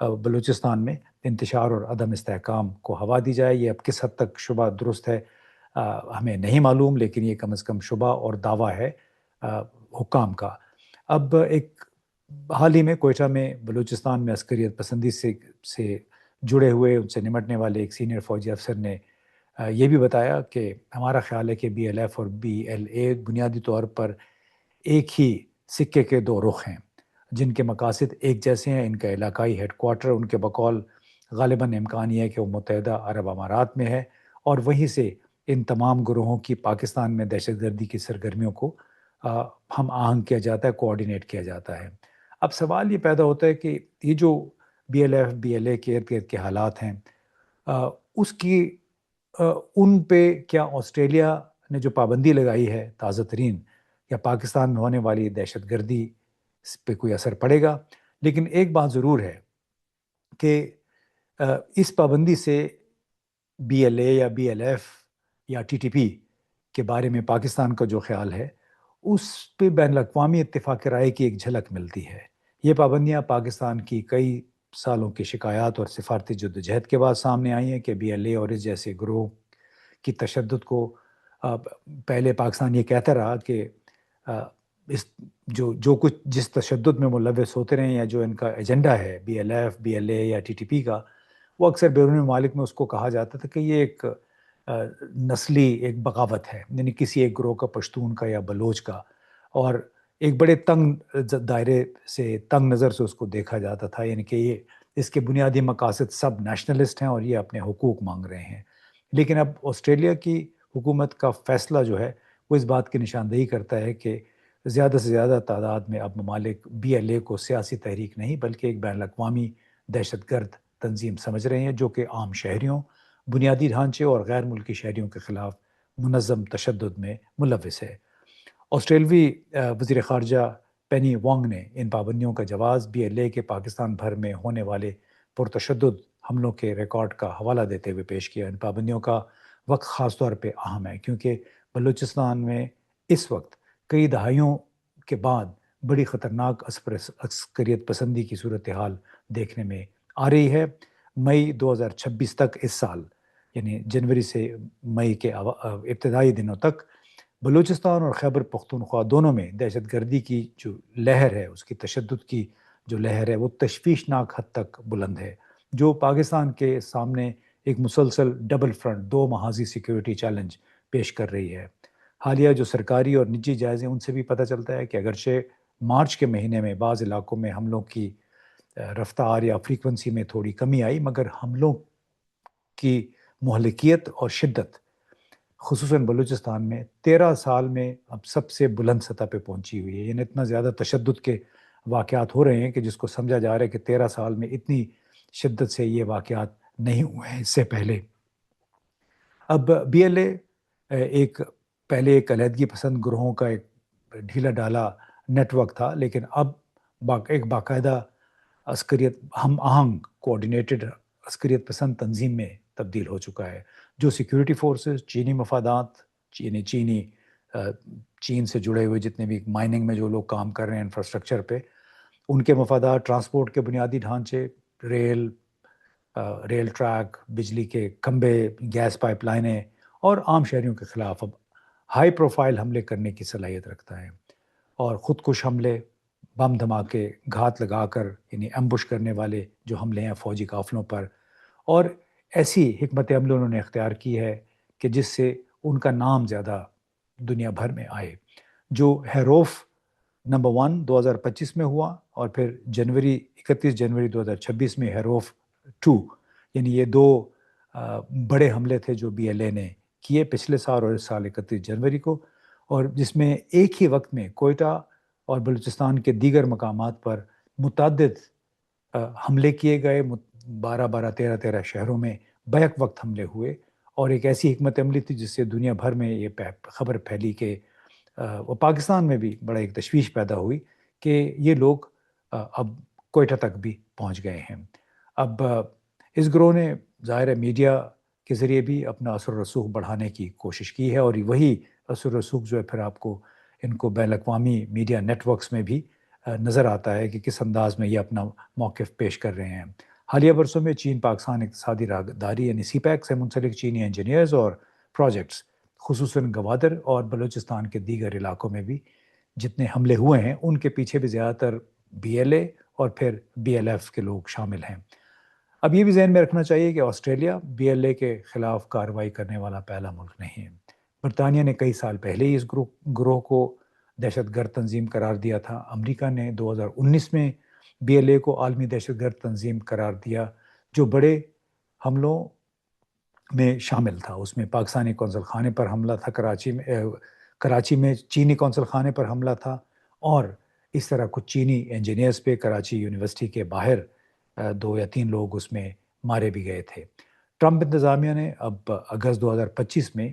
بلوچستان میں انتشار اور عدم استحکام کو ہوا دی جائے۔ یہ اب کس حد تک شبہ درست ہے ہمیں نہیں معلوم، لیکن یہ کم از کم شبہ اور دعویٰ ہے حکام کا۔ اب ایک حال ہی میں کوئٹہ میں بلوچستان میں عسکریت پسندی سے جڑے ہوئے، ان سے نمٹنے والے ایک سینئر فوجی افسر نے یہ بھی بتایا کہ ہمارا خیال ہے کہ بی ایل ایف اور بی ایل اے بنیادی طور پر ایک ہی سکے کے دو رخ ہیں، جن کے مقاصد ایک جیسے ہیں۔ ان کا علاقائی ہیڈ کوارٹر ان کے بقول غالباً امکان یہ ہے کہ وہ متحدہ عرب امارات میں ہے، اور وہیں سے ان تمام گروہوں کی پاکستان میں دہشت گردی کی سرگرمیوں کو ہم آہنگ کیا جاتا ہے، کوآرڈینیٹ کیا جاتا ہے۔ اب سوال یہ پیدا ہوتا ہے کہ یہ جو B L F B L A کے ارد گرد کے حالات ہیں، اس کی ان پہ کیا آسٹریلیا نے جو پابندی لگائی ہے تازہ ترین، یا پاکستان میں ہونے والی دہشت گردی اس پہ کوئی اثر پڑے گا؟ لیکن ایک بات ضرور ہے کہ اس پابندی سے بی ایل اے یا بی ایل ایف یا ٹی ٹی پی کے بارے میں پاکستان کا جو خیال ہے، اس پہ بین الاقوامی اتفاق رائے کی ایک جھلک ملتی ہے۔ یہ پابندیاں پاکستان کی کئی سالوں کی شکایات اور سفارتی جدوجہد کے بعد سامنے آئی ہیں کہ بی ایل اے اور اس جیسے گروہ کی تشدد کو پہلے پاکستان یہ کہتا رہا کہ اس جو کچھ جس تشدد میں ملوث ہوتے رہے، یا جو ان کا ایجنڈا ہے B L F B L A یا ٹی ٹی پی کا، وہ اکثر بیرونی ممالک میں اس کو کہا جاتا تھا کہ یہ ایک نسلی ایک بغاوت ہے، یعنی کسی ایک گروہ کا، پشتون کا یا بلوچ کا، اور ایک بڑے تنگ دائرے سے، تنگ نظر سے اس کو دیکھا جاتا تھا، یعنی کہ یہ اس کے بنیادی مقاصد سب نیشنلسٹ ہیں اور یہ اپنے حقوق مانگ رہے ہیں۔ لیکن اب آسٹریلیا کی حکومت کا فیصلہ جو ہے وہ اس بات کی نشاندہی کرتا ہے کہ زیادہ سے زیادہ تعداد میں اب ممالک بی ایل اے کو سیاسی تحریک نہیں بلکہ ایک بین الاقوامی دہشت گرد تنظیم سمجھ رہے ہیں، جو کہ عام شہریوں، بنیادی ڈھانچے اور غیر ملکی شہریوں کے خلاف منظم تشدد میں ملوث ہے۔ آسٹریلوی وزیر خارجہ پینی وانگ نے ان پابندیوں کا جواز بی ایل اے کے پاکستان بھر میں ہونے والے پرتشدد حملوں کے ریکارڈ کا حوالہ دیتے ہوئے پیش کیا۔ ان پابندیوں کا وقت خاص طور پہ اہم ہے کیونکہ بلوچستان میں اس وقت کئی دہائیوں کے بعد بڑی خطرناک عسکریت پسندی کی صورتحال دیکھنے میں آ رہی ہے۔ مئی 2026 تک، اس سال یعنی جنوری سے مئی کے ابتدائی دنوں تک، بلوچستان اور خیبر پختونخوا دونوں میں دہشت گردی کی جو لہر ہے، اس کی تشدد کی جو لہر ہے، وہ تشویشناک حد تک بلند ہے، جو پاکستان کے سامنے ایک مسلسل ڈبل فرنٹ، دو محاذی سیکیورٹی چیلنج پیش کر رہی ہے۔ حالیہ جو سرکاری اور نجی جائزے، ان سے بھی پتہ چلتا ہے کہ اگرچہ مارچ کے مہینے میں بعض علاقوں میں حملوں کی رفتار یا فریکوینسی میں تھوڑی کمی آئی، مگر حملوں کی مہلکیت اور شدت خصوصاً بلوچستان میں 13 سال میں اب سب سے بلند سطح پہ پہنچی ہوئی ہے۔ یعنی اتنا زیادہ تشدد کے واقعات ہو رہے ہیں کہ جس کو سمجھا جا رہا ہے کہ 13 سال میں اتنی شدت سے یہ واقعات نہیں ہوئے ہیں اس سے پہلے۔ اب بی ایل اے پہلے ایک علیحدگی پسند گروہوں کا ایک ڈھیلا ڈالا نیٹ ورک تھا، لیکن اب ایک باقاعدہ عسکریت ہم آہنگ کوآرڈینیٹڈ عسکریت پسند تنظیم میں تبدیل ہو چکا ہے، جو سیکیورٹی فورسز، چینی مفادات، چین سے جڑے ہوئے جتنے بھی مائننگ میں جو لوگ کام کر رہے ہیں انفراسٹرکچر پہ، ان کے مفادات، ٹرانسپورٹ کے بنیادی ڈھانچے، ریل ٹریک، بجلی کے کھمبے، گیس پائپ لائنیں، اور عام شہریوں کے خلاف اب ہائی پروفائل حملے کرنے کی صلاحیت رکھتا ہے، اور خودکش حملے، بم دھماکے، گھات لگا کر یعنی ایمبوش کرنے والے جو حملے ہیں فوجی قافلوں پر، اور ایسی حکمت عمل انہوں نے اختیار کی ہے کہ جس سے ان کا نام زیادہ دنیا بھر میں آئے۔ جو ہیروف نمبر 1 2025 میں ہوا، اور پھر 31 جنوری 2026 میں ہیروف 2، یعنی یہ دو بڑے حملے تھے جو بی ایل اے نے کیے پچھلے سال اور اس سال 31 جنوری کو، اور جس میں ایک ہی وقت میں کوئٹہ اور بلوچستان کے دیگر مقامات پر متعدد حملے کیے گئے، 13 شہروں میں بیک وقت حملے ہوئے، اور ایک ایسی حکمت عملی تھی جس سے دنیا بھر میں یہ خبر پھیلی کہ وہ پاکستان میں بھی بڑا ایک تشویش پیدا ہوئی کہ یہ لوگ اب کوئٹہ تک بھی پہنچ گئے ہیں۔ اب اس گروہ نے ظاہر میڈیا کے ذریعے بھی اپنا اثر و رسوخ بڑھانے کی کوشش کی ہے، اور وہی اثر و رسوخ جو ہے پھر آپ کو ان کو بین الاقوامی میڈیا نیٹ ورکس میں بھی نظر آتا ہے کہ کس انداز میں یہ اپنا موقف پیش کر رہے ہیں۔ حالیہ برسوں میں چین پاکستان اقتصادی راہداری یعنی سی پیک سے منسلک چینی انجینئرز اور پروجیکٹس خصوصاً گوادر اور بلوچستان کے دیگر علاقوں میں بھی جتنے حملے ہوئے ہیں ان کے پیچھے بھی زیادہ تر بی ایل اے اور پھر بی ایل ایف کے لوگ شامل ہیں۔ اب یہ بھی ذہن میں رکھنا چاہیے کہ آسٹریلیا بی ایل اے کے خلاف کارروائی کرنے والا پہلا ملک نہیں ہے۔ برطانیہ نے کئی سال پہلے ہی اس گروہ کو دہشت گرد تنظیم قرار دیا تھا۔ امریکہ نے 2019 میں بی ایل اے کو عالمی دہشت گرد تنظیم قرار دیا جو بڑے حملوں میں شامل تھا۔ اس میں پاکستانی قونصل خانے پر حملہ تھا، کراچی میں چینی قونصل خانے پر حملہ تھا، اور اس طرح کچھ چینی انجینئرز پہ کراچی یونیورسٹی کے باہر 2 یا 3 لوگ اس میں مارے بھی گئے تھے۔ ٹرمپ انتظامیہ نے اب اگست 2025 میں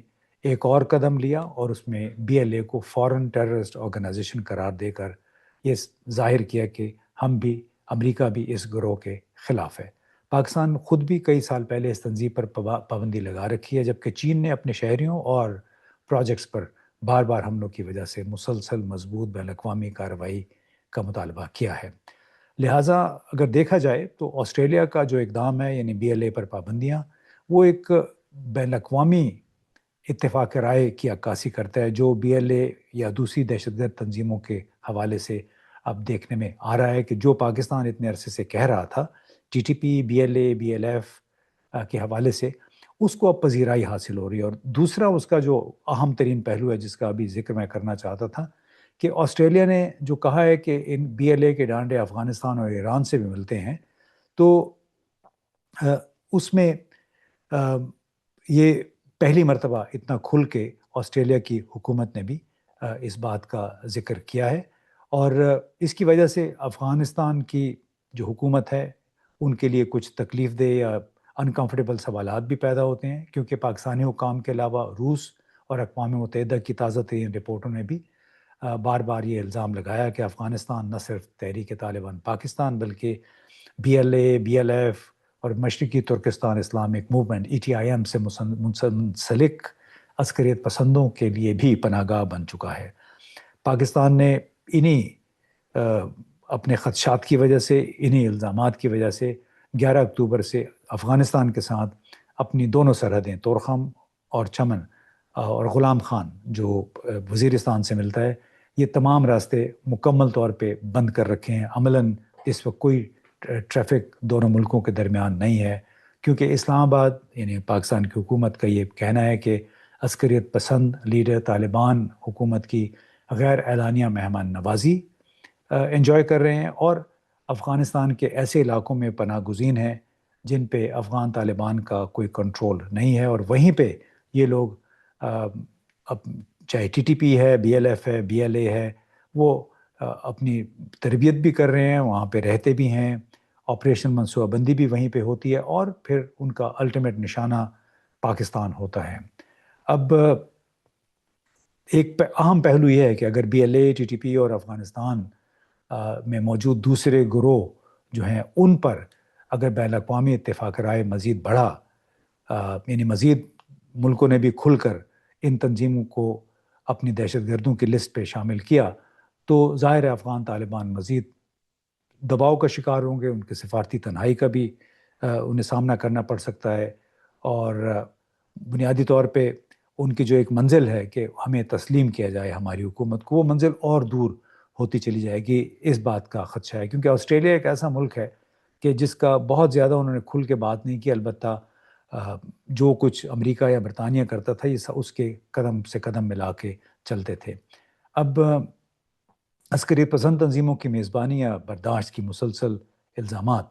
ایک اور قدم لیا اور اس میں بی ایل اے کو فورن ٹیررسٹ آرگنائزیشن قرار دے کر یہ ظاہر کیا کہ امریکہ بھی اس گروہ کے خلاف ہے۔ پاکستان خود بھی کئی سال پہلے اس تنظیم پر پابندی لگا رکھی ہے، جبکہ چین نے اپنے شہریوں اور پروجیکٹس پر بار بار حملوں کی وجہ سے مسلسل مضبوط بین الاقوامی کارروائی کا مطالبہ کیا ہے۔ لہٰذا اگر دیکھا جائے تو آسٹریلیا کا جو اقدام ہے یعنی بی ایل اے پر پابندیاں، وہ ایک بین الاقوامی اتفاق رائے کی عکاسی کرتا ہے جو بی ایل اے یا دوسری دہشت گرد تنظیموں کے حوالے سے اب دیکھنے میں آ رہا ہے کہ جو پاکستان اتنے عرصے سے کہہ رہا تھا T T P, B L A, B L F کے حوالے سے، اس کو اب پذیرائی حاصل ہو رہی ہے۔ اور دوسرا اس کا جو اہم ترین پہلو ہے جس کا ابھی ذکر میں کرنا چاہتا تھا کہ آسٹریلیا نے جو کہا ہے کہ ان بی ایل اے کے ڈانڈے افغانستان اور ایران سے بھی ملتے ہیں، تو اس میں یہ پہلی مرتبہ اتنا کھل کے آسٹریلیا کی حکومت نے بھی اس بات کا ذکر کیا ہے، اور اس کی وجہ سے افغانستان کی جو حکومت ہے ان کے لیے کچھ تکلیف دہ یا انکمفرٹیبل سوالات بھی پیدا ہوتے ہیں، کیونکہ پاکستانی حکام کے علاوہ روس اور اقوام متحدہ کی تازہ ترین رپورٹوں نے بھی بار بار یہ الزام لگایا کہ افغانستان نہ صرف تحریک طالبان پاکستان بلکہ B L A, B L F اور مشرقی Turkestan Islamic movement E T I M سے منسلک عسکریت پسندوں کے لیے بھی پناہ گاہ بن چکا ہے۔ پاکستان نے انہی اپنے خدشات کی وجہ سے، انہی الزامات کی وجہ سے 11 اکتوبر سے افغانستان کے ساتھ اپنی دونوں سرحدیں طورخم اور چمن اور غلام خان جو وزیرستان سے ملتا ہے، یہ تمام راستے مکمل طور پہ بند کر رکھے ہیں۔ عملاً اس وقت کوئی ٹریفک دونوں ملکوں کے درمیان نہیں ہے، کیونکہ اسلام آباد یعنی پاکستان کی حکومت کا یہ کہنا ہے کہ عسکریت پسند لیڈر طالبان حکومت کی غیر اعلانیہ مہمان نوازی انجوائے کر رہے ہیں اور افغانستان کے ایسے علاقوں میں پناہ گزین ہیں جن پہ افغان طالبان کا کوئی کنٹرول نہیں ہے، اور وہیں پہ یہ لوگ چاہے ٹی ٹی پی ہے، بی ایل ایف ہے، بی ایل اے ہے، وہ اپنی تربیت بھی کر رہے ہیں، وہاں پہ رہتے بھی ہیں، آپریشن منصوبہ بندی بھی وہیں پہ ہوتی ہے، اور پھر ان کا الٹیمیٹ نشانہ پاکستان ہوتا ہے۔ اب ایک اہم پہلو یہ ہے کہ اگر B L A, T T P اور افغانستان میں موجود دوسرے گروہ جو ہیں ان پر اگر بین الاقوامی اتفاق رائے مزید بڑھا، یعنی مزید ملکوں نے بھی کھل کر ان تنظیموں کو اپنی دہشت گردوں کی لسٹ پہ شامل کیا، تو ظاہر ہے افغان طالبان مزید دباؤ کا شکار ہوں گے، ان کے سفارتی تنہائی کا بھی انہیں سامنا کرنا پڑ سکتا ہے، اور بنیادی طور پہ ان کی جو ایک منزل ہے کہ ہمیں تسلیم کیا جائے ہماری حکومت کو، وہ منزل اور دور ہوتی چلی جائے گی، اس بات کا خدشہ ہے۔ کیونکہ آسٹریلیا ایک ایسا ملک ہے کہ جس کا بہت زیادہ انہوں نے کھل کے بات نہیں کی، البتہ جو کچھ امریکہ یا برطانیہ کرتا تھا یہ اس کے قدم سے قدم ملا کے چلتے تھے۔ اب عسکری پسند تنظیموں کی میزبانی یا برداشت کی مسلسل الزامات،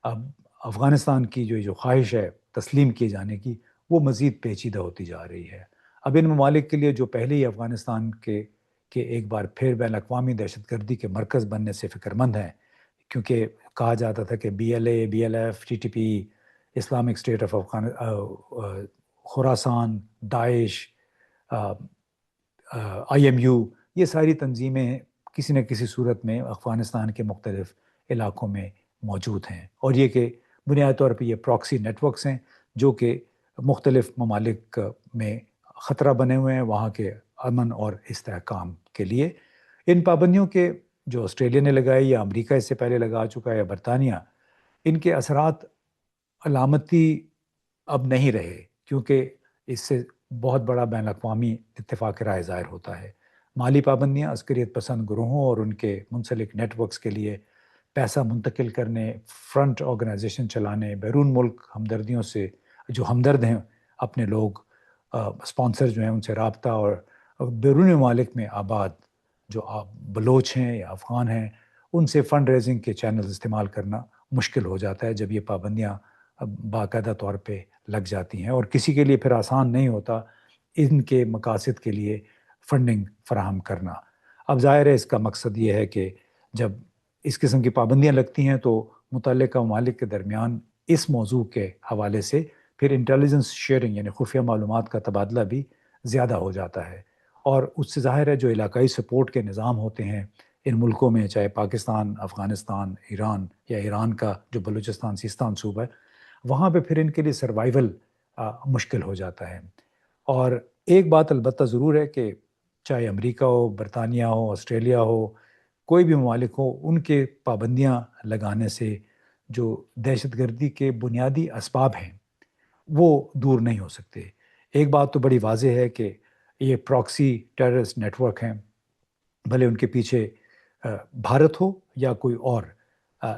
اب افغانستان کی جو خواہش ہے تسلیم کیے جانے کی، وہ مزید پیچیدہ ہوتی جا رہی ہے۔ اب ان ممالک کے لیے جو پہلے ہی افغانستان کے ایک بار پھر بین الاقوامی دہشت گردی کے مرکز بننے سے فکر مند ہیں، کیونکہ کہا جاتا تھا کہ B L A, B L F, T T P, Islamic State of Khorasan, Daesh, I M U, یہ ساری تنظیمیں کسی نہ کسی صورت میں افغانستان کے مختلف علاقوں میں موجود ہیں، اور یہ کہ بنیادی طور پہ یہ پراکسی نیٹ ورکس ہیں جو کہ مختلف ممالک میں خطرہ بنے ہوئے ہیں وہاں کے امن اور استحکام کے لیے۔ ان پابندیوں کے جو آسٹریلیا نے لگائی یا امریکہ اس سے پہلے لگا چکا ہے یا برطانیہ، ان کے اثرات علامتی اب نہیں رہے، کیونکہ اس سے بہت بڑا بین الاقوامی اتفاق رائے ظاہر ہوتا ہے۔ مالی پابندیاں عسکریت پسند گروہوں اور ان کے منسلک نیٹ ورکس کے لیے پیسہ منتقل کرنے، فرنٹ آرگنائزیشن چلانے، بیرون ملک ہمدردیوں سے جو ہمدرد ہیں اپنے لوگ، اسپانسر جو ہیں ان سے رابطہ، اور بیرون ممالک میں آباد جو بلوچ ہیں یا افغان ہیں ان سے فنڈ ریزنگ کے چینلز استعمال کرنا مشکل ہو جاتا ہے جب یہ پابندیاں باقاعدہ طور پہ لگ جاتی ہیں، اور کسی کے لیے پھر آسان نہیں ہوتا ان کے مقاصد کے لیے فنڈنگ فراہم کرنا۔ اب ظاہر ہے اس کا مقصد یہ ہے کہ جب اس قسم کی پابندیاں لگتی ہیں تو متعلقہ ممالک کے درمیان اس موضوع کے حوالے سے پھر انٹیلیجنس شیئرنگ یعنی خفیہ معلومات کا تبادلہ بھی زیادہ ہو جاتا ہے، اور اس سے ظاہر ہے جو علاقائی سپورٹ کے نظام ہوتے ہیں ان ملکوں میں، چاہے پاکستان، افغانستان، ایران یا ایران کا جو بلوچستان سیستان صوبہ ہے، وہاں پہ پھر ان کے لیے سروائیول مشکل ہو جاتا ہے۔ اور ایک بات البتہ ضرور ہے کہ چاہے امریکہ ہو، برطانیہ ہو، آسٹریلیا ہو، کوئی بھی ممالک ہو، ان کے پابندیاں لگانے سے جو دہشت گردی کے بنیادی اسباب ہیں وہ دور نہیں ہو سکتے۔ ایک بات تو بڑی واضح ہے کہ یہ پراکسی ٹیررسٹ نیٹ ورک ہیں، بھلے ان کے پیچھے بھارت ہو یا کوئی اور،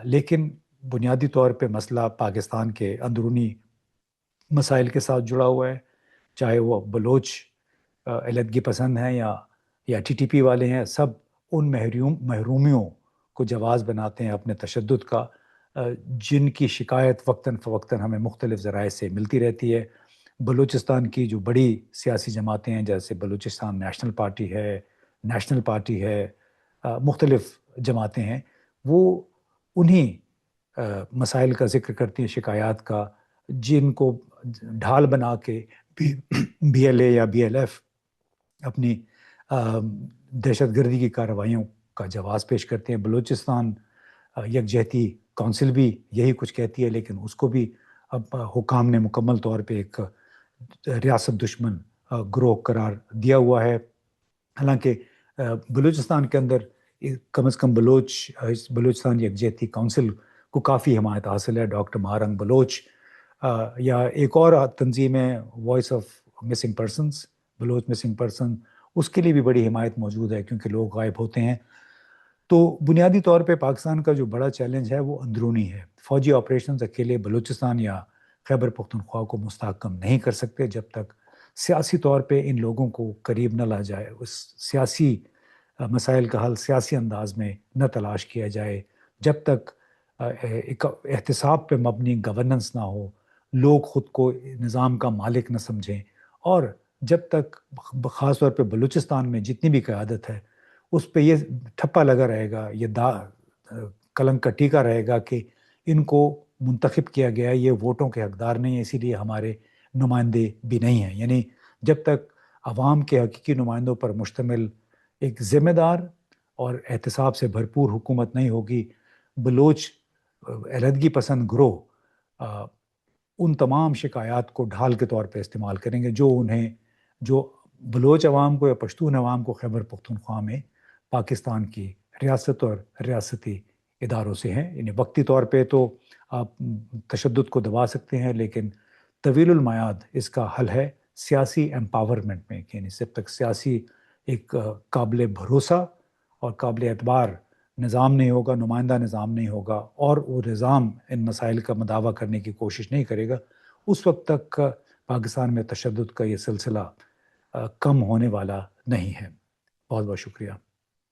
لیکن بنیادی طور پہ مسئلہ پاکستان کے اندرونی مسائل کے ساتھ جڑا ہوا ہے، چاہے وہ بلوچ علیحدگی پسند ہیں یا ٹی ٹی پی والے ہیں، سب ان محرومیوں کو جواز بناتے ہیں اپنے تشدد کا، جن کی شکایت وقتاً فوقتاً ہمیں مختلف ذرائع سے ملتی رہتی ہے۔ بلوچستان کی جو بڑی سیاسی جماعتیں ہیں جیسے بلوچستان نیشنل پارٹی ہے، مختلف جماعتیں ہیں، وہ انہی مسائل کا ذکر کرتی ہیں، شکایات کا، جن کو ڈھال بنا کے بی ایل اے یا بی ایل ایف اپنی دہشت گردی کی کارروائیوں کا جواز پیش کرتے ہیں۔ بلوچستان یکجہتی کونسل بھی یہی کچھ کہتی ہے، لیکن اس کو بھی اب حکام نے مکمل طور پہ ایک ریاست دشمن گروہ قرار دیا ہوا ہے۔ حالانکہ بلوچستان کے اندر کم از کم بلوچستان یکجہتی کونسل کو کافی حمایت حاصل ہے۔ ڈاکٹر مہارنگ بلوچ یا ایک اور تنظیم ہے voice of missing persons, Baloch missing person, اس کے لیے بھی بڑی حمایت موجود ہے کیونکہ لوگ غائب ہوتے ہیں۔ تو بنیادی طور پہ پاکستان کا جو بڑا چیلنج ہے وہ اندرونی ہے۔ فوجی آپریشنز اکیلے بلوچستان یا خیبر پختونخوا کو مستحکم نہیں کر سکتے جب تک سیاسی طور پہ ان لوگوں کو قریب نہ لا جائے، اس سیاسی مسائل کا حل سیاسی انداز میں نہ تلاش کیا جائے، جب تک ایک احتساب پہ مبنی گورننس نہ ہو، لوگ خود کو نظام کا مالک نہ سمجھیں، اور جب تک خاص طور پہ بلوچستان میں جتنی بھی قیادت ہے اس پہ یہ ٹھپا لگا رہے گا، یہ کلنک کا ٹیکا رہے گا کہ ان کو منتخب کیا گیا، یہ ووٹوں کے حقدار نہیں ہیں، اسی لیے ہمارے نمائندے بھی نہیں ہیں۔ یعنی جب تک عوام کے حقیقی نمائندوں پر مشتمل ایک ذمہ دار اور احتساب سے بھرپور حکومت نہیں ہوگی، بلوچ علیحدگی پسند گروہ ان تمام شکایات کو ڈھال کے طور پہ استعمال کریں گے جو بلوچ عوام کو یا پشتون عوام کو خیبر پختونخوا میں پاکستان کی ریاست اور ریاستی اداروں سے ہیں۔ یعنی وقتی طور پہ تو آپ تشدد کو دبا سکتے ہیں، لیکن طویل المیعاد اس کا حل ہے سیاسی ایمپاورمنٹ میں، یعنی جب تک سیاسی ایک قابل بھروسہ اور قابل اعتبار نظام نہیں ہوگا، نمائندہ نظام نہیں ہوگا، اور وہ نظام ان مسائل کا مداوع کرنے کی کوشش نہیں کرے گا، اس وقت تک پاکستان میں تشدد کا یہ سلسلہ کم ہونے والا نہیں ہے۔ بہت بہت شکریہ۔